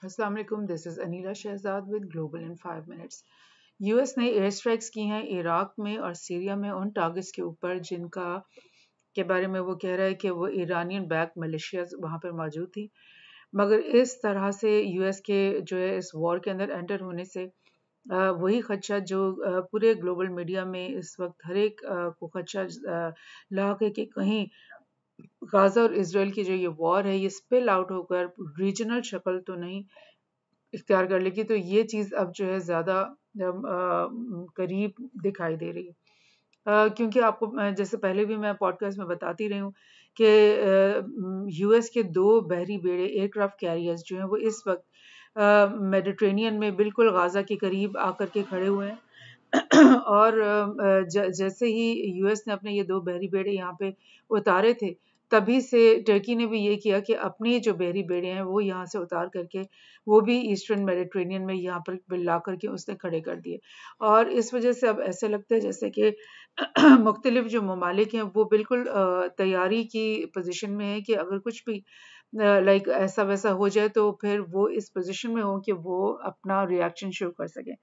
अस्सलाम वालेकुम, this is Aneela Shahzad with global in 5 minutes. US ने एयर स्ट्राइक्स की हैं इराक में और सीरिया में उन टारगेट्स के ऊपर जिनका के बारे में वो कह रहा है कि वो ईरानियन बैक मिलिशियाज वहाँ पर मौजूद थी। मगर इस तरह से यूएस के जो है इस वॉर के अंदर एंटर होने से वही खदशा जो पूरे ग्लोबल मीडिया में इस वक्त हर एक को खदशा लाक है कि कहीं गाजा और इसराइल की जो ये वॉर है ये स्पिल आउट होकर रीजनल शक्ल तो नहीं इख्तियार कर लेगी। तो ये चीज़ अब जो है ज़्यादा करीब दिखाई दे रही है। क्योंकि आपको जैसे पहले भी मैं पॉडकास्ट में बताती रही हूँ कि यूएस के दो बहरी बेड़े एयरक्राफ्ट कैरियर्स जो हैं वो इस वक्त मेडिटेरेनियन में बिल्कुल गाजा के करीब आकर के खड़े हुए हैं। और जैसे ही यूएस ने अपने ये दो बहरी बेड़े यहाँ पे उतारे थे, तभी से टर्की ने भी ये किया कि अपने जो बहरी बेड़े हैं वो यहाँ से उतार करके वो भी ईस्टर्न मेडिटेरेनियन में यहाँ पर ला करके उसने खड़े कर दिए। और इस वजह से अब ऐसे लगता है जैसे कि मुख्तलिफ जो ममालिक हैं वो बिल्कुल तैयारी की पोजीशन में है कि अगर कुछ भी लाइक ऐसा वैसा हो जाए तो फिर वो इस पोजीशन में हो कि वो अपना रिएक्शन शुरू कर सकें।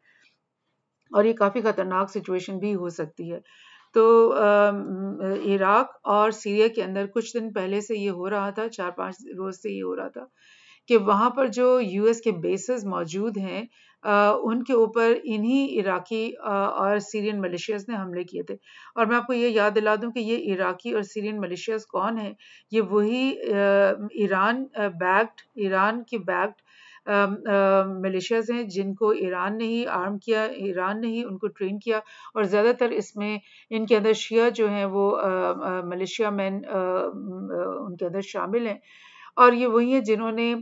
और ये काफ़ी ख़तरनाक सिचुएशन भी हो सकती है। तो इराक और सीरिया के अंदर कुछ दिन पहले से ये हो रहा था, 4-5 रोज़ से ये हो रहा था कि वहाँ पर जो यूएस के बेसेस मौजूद हैं उनके ऊपर इन्हीं इराकी और सीरियन मिलिशियाज़ ने हमले किए थे। और मैं आपको ये याद दिला दूँ कि ये इराकी और सीरियन मिलिशियाज़ कौन हैं? ये वही ईरान की बैक्ड मिलिशियाज़ हैं जिनको ईरान ने ही आर्म किया, ईरान ने ही उनको ट्रेन किया। और ज़्यादातर इसमें इनके अंदर शिया जो हैं वो मिलिशिया मैन उनके अंदर शामिल हैं। और ये वही हैं जिन्होंने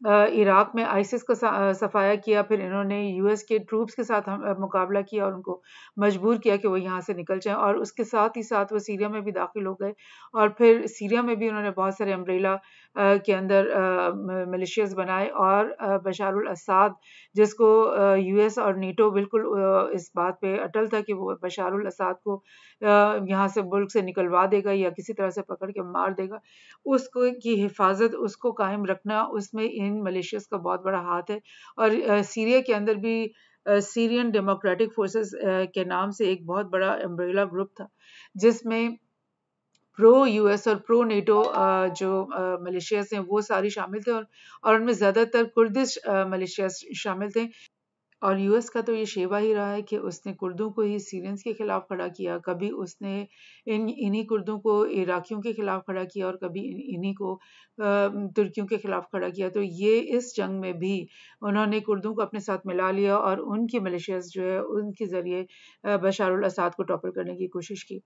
इराक में आईसिस का सफाया किया, फिर इन्होंने यूएस के ट्रूप्स के साथ मुकाबला किया और उनको मजबूर किया कि वो यहाँ से निकल जाएं। और उसके साथ ही साथ वो सीरिया में भी दाखिल हो गए और फिर सीरिया में भी उन्होंने बहुत सारे अम्ब्रेला के अंदर मिलिशियाज बनाए। और बशारुल असाद जिसको यूएस और नीटो बिल्कुल इस बात पे अटल था कि वो बशारुल असाद को यहाँ से मुल्क से निकलवा देगा या किसी तरह से पकड़ के मार देगा, उसको की हिफाजत उसको कायम रखना उसमें इन मलेशियस का बहुत बड़ा हाथ है। और सीरिया के अंदर भी सीरियन डेमोक्रेटिक फोर्सेस के नाम से एक बहुत बड़ा अम्ब्रेला ग्रुप था जिसमें प्रो यूएस और प्रो नेटो जो मलेशियास हैं वो सारी शामिल थे। और उनमें ज़्यादातर कुर्दिश मलेशियास शामिल थे। और यूएस का तो ये शेवा ही रहा है कि उसने कुर्दों को ही सीरियंस के खिलाफ खड़ा किया, कभी उसने इन्हीं कुर्दों को इराकियों के खिलाफ खड़ा किया और कभी इन्हीं को तुर्कियों के खिलाफ खड़ा किया। तो ये इस जंग में भी उन्होंने कुर्दों को अपने साथ मिला लिया और उनकी मिलिशियाज जो है उनके ज़रिए बशारुल असाद को टॉपर करने की कोशिश की।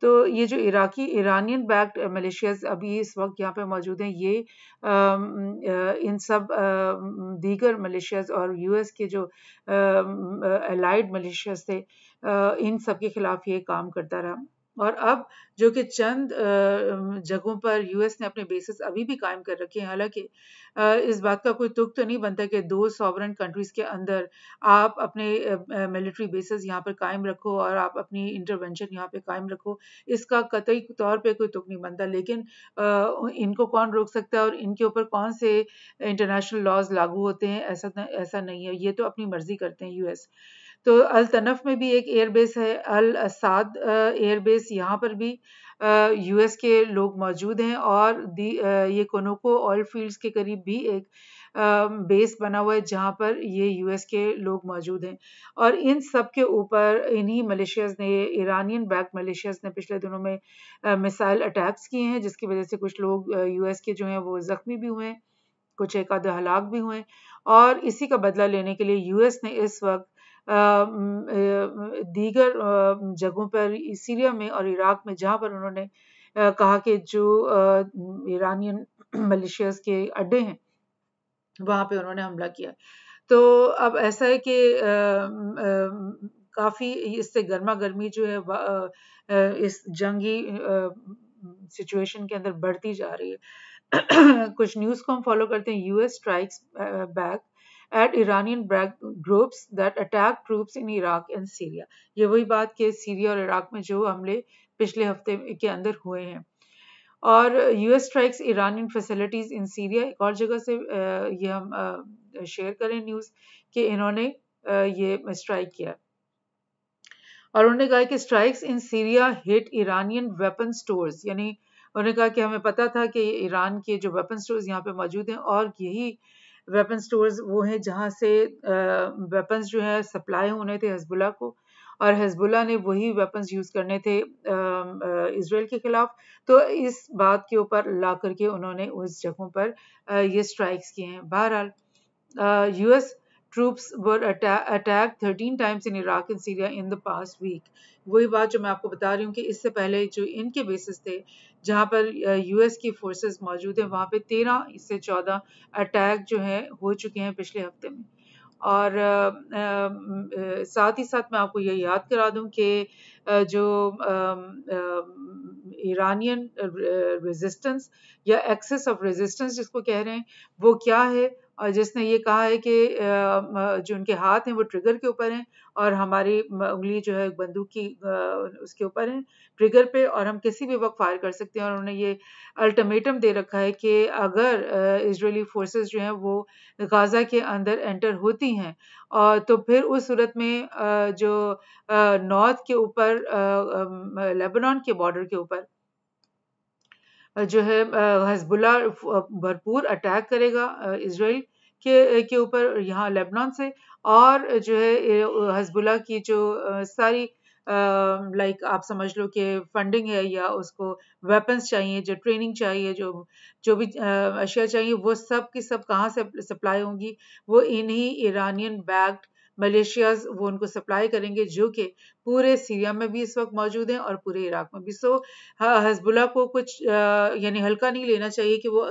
तो ये जो ईरानियन बैक्ड मिलिशियाज अभी इस वक्त यहाँ पे मौजूद हैं, ये इन सब दीगर मिलिशियाज और यूएस के जो अलाइड मिलिशियाज थे इन सब के खिलाफ ये काम करता रहा। और अब जो कि चंद जगहों पर यूएस ने अपने बेसिस अभी भी कायम कर रखे हैं। हालांकि इस बात का कोई तुक तो नहीं बनता कि दो सॉवरेन कंट्रीज के अंदर आप अपने मिलिट्री बेसिस यहाँ पर कायम रखो और आप अपनी इंटरवेंशन यहाँ पे कायम रखो, इसका कतई तौर पे कोई तुक नहीं बनता। लेकिन इनको कौन रोक सकता है और इनके ऊपर कौन से इंटरनेशनल लॉज लागू होते हैं, ऐसा नहीं है। ये तो अपनी मर्जी करते हैं यूएस। तो अल तनफ में भी एक एयरबेस है, अल असाद एयरबेस, यहाँ पर भी यूएस के लोग मौजूद हैं। और ये कोनोको ऑयल फील्ड्स के करीब भी एक बेस बना हुआ है जहाँ पर ये यूएस के लोग मौजूद हैं। और इन सब के ऊपर इन्हीं मलेशियाज ने, ईरानियन बैक मलेशियाज ने पिछले दिनों में मिसाइल अटैक्स किए हैं जिसकी वजह से कुछ लोग यूएस के जो हैं वो जख्मी भी हुए हैं, कुछ एक आधे हलाक भी हुए। और इसी का बदला लेने के लिए यूएस ने इस वक्त दीगर जगहों पर सीरिया में और इराक में जहाँ पर उन्होंने कहा कि जो ईरानियन मलेशियाज के अड्डे हैं वहाँ पे उन्होंने हमला किया। तो अब ऐसा है कि काफ़ी इससे गर्मा गर्मी जो है इस जंगी सिचुएशन के अंदर बढ़ती जा रही है। कुछ न्यूज़ को हम फॉलो करते हैं। US strikes back at Iranian groups that attack troops in Iraq and Syria। ये वही बात कि सीरिया और इराक में जो हमले पिछले हफ्ते के अंदर हुए हैं। और US strikes Iranian facilities in Syria, एक और जगह से ये हम शेयर करें न्यूज़ कि इन्होंने ये स्ट्राइक किया। और उन्होंने कहा कि strikes in Syria hit Iranian weapon stores, यानी उन्होंने कहा कि हमें पता था कि ईरान के जो वेपन स्टोर्स यहाँ पे मौजूद हैं और यही वेपन स्टोर्स वो हैं जहाँ से वेपन्स जो है सप्लाई होने थे हिजबुल्लाह को, और हिजबुल्लाह ने वही वेपन्स यूज़ करने थे इसराइल के खिलाफ। तो इस बात के ऊपर ला करके उन्होंने उस जगहों पर ये स्ट्राइक्स किए हैं। बहरहाल US troops were attacked 13 times in Iraq and Syria in the past week. वही बात जो मैं आपको बता रही हूँ कि इससे पहले जो इनके बेसिस थे जहाँ पर US की फोर्सेस मौजूद हैं वहाँ पे 13 से 14 अटैक जो है हो चुके हैं पिछले हफ्ते में। और साथ ही साथ मैं आपको ये याद करा दूं कि जो ईरानियन रेजिस्टेंस या एक्सेस ऑफ रेजिस्टेंस जिसको कह रहे हैं वो क्या है, और जिसने ये कहा है कि जो उनके हाथ हैं वो ट्रिगर के ऊपर हैं और हमारी उंगली जो है बंदूक की उसके ऊपर है ट्रिगर पे, और हम किसी भी वक्त फायर कर सकते हैं। और उन्होंने ये अल्टीमेटम दे रखा है कि अगर इजरायली फोर्सेस जो हैं वो गाजा के अंदर एंटर होती हैं और तो फिर उस सूरत में जो नॉर्थ के ऊपर लेबनान के बॉर्डर के ऊपर जो है हिजबुल्लाह भरपूर अटैक करेगा इसराइल के ऊपर यहाँ लेबनान से, और जो है हिजबुल्लाह की जो सारी लाइक आप समझ लो कि फंडिंग है या उसको वेपन्स चाहिए, जो ट्रेनिंग चाहिए, जो भी अशिया चाहिए, वो सब की सब कहाँ से सप्लाई होंगी, वो इन्हीं ईरानियन बैक्ड मलेशियाज वो उनको सप्लाई करेंगे जो कि पूरे सीरिया में भी इस वक्त मौजूद हैं और पूरे इराक में भी। सो हिजबुल्लाह को कुछ यानी हल्का नहीं लेना चाहिए कि वो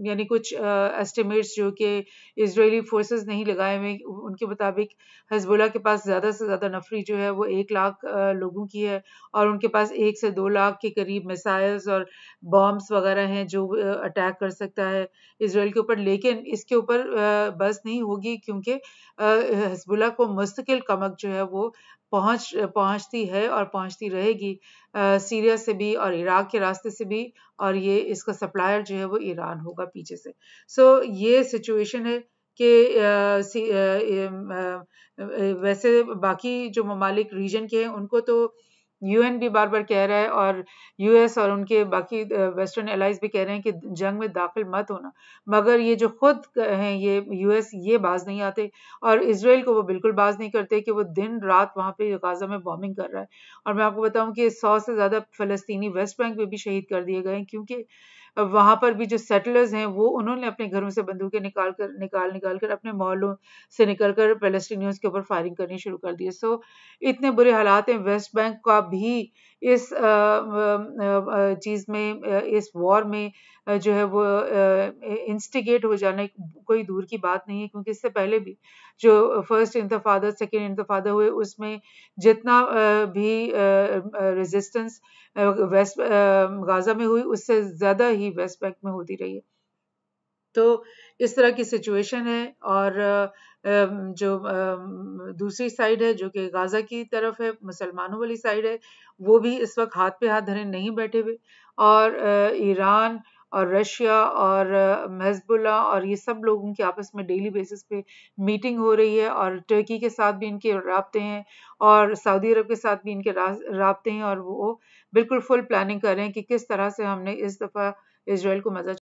यानी कुछ एस्टिमेट्स जो कि इजरायली फोर्सेस नहीं लगाए हुए उनके मुताबिक हिजबुल्लाह के पास ज़्यादा से ज़्यादा नफरी जो है वो 1 लाख लोगों की है और उनके पास 1 से 2 लाख के करीब मिसाइल्स और बॉम्ब्स वगैरह हैं जो अटैक कर सकता है इसराइल के ऊपर। लेकिन इसके ऊपर बस नहीं होगी क्योंकि हिजबुल्लाह को मुस्तकिल कमक जो है वो पहुंचती है और पहुंचती रहेगी सीरिया से भी और इराक के रास्ते से भी, और ये इसका सप्लायर जो है वो ईरान होगा पीछे से। सो ये सिचुएशन है कि वैसे बाकी जो ममालिक रीजन के हैं उनको तो यूएन भी बार बार कह रहा है और यूएस और उनके बाकी वेस्टर्न एलाइज भी कह रहे हैं कि जंग में दाखिल मत होना, मगर ये जो खुद हैं ये यूएस ये बाज नहीं आते और इसराइल को वो बिल्कुल बाज नहीं करते कि वो दिन रात वहाँ पे गाजा में बॉम्बिंग कर रहा है। और मैं आपको बताऊं कि 100 से ज़्यादा फ़लस्तीनी वेस्ट बैंक में भी शहीद कर दिए गए क्योंकि वहाँ पर भी जो सेटलर्स हैं वो उन्होंने अपने घरों से बंदूकें निकाल कर अपने मोहल्लों से निकलकर फ़लस्तीनियों के ऊपर फायरिंग करनी शुरू कर दी। सो इतने बुरे हालात हैं, वेस्ट बैंक का भी इस चीज़ में इस वॉर में जो है वो इंस्टिगेट हो जाना कोई दूर की बात नहीं है क्योंकि इससे पहले भी जो फर्स्ट इंतफादा सेकेंड इंतफादा हुए उसमें जितना भी रेजिस्टेंस वेस्ट गाजा में हुई उससे ज़्यादा ही वेस्ट बैंक में होती रही है। तो इस तरह की सिचुएशन है और जो दूसरी साइड है जो कि गाजा की तरफ है, मुसलमानों वाली साइड है, वो भी इस वक्त हाथ पे हाथ धरे नहीं बैठे हुए और ईरान और रशिया और हिजबुल्लाह और ये सब लोगों के आपस में डेली बेसिस पे मीटिंग हो रही है और टर्की के साथ भी इनके राब्ते हैं और सऊदी अरब के साथ भी इनके राब्ते हैं और वो बिल्कुल फुल प्लानिंग कर रहे हैं कि किस तरह से हमने इस दफ़ा इसराइल को मजा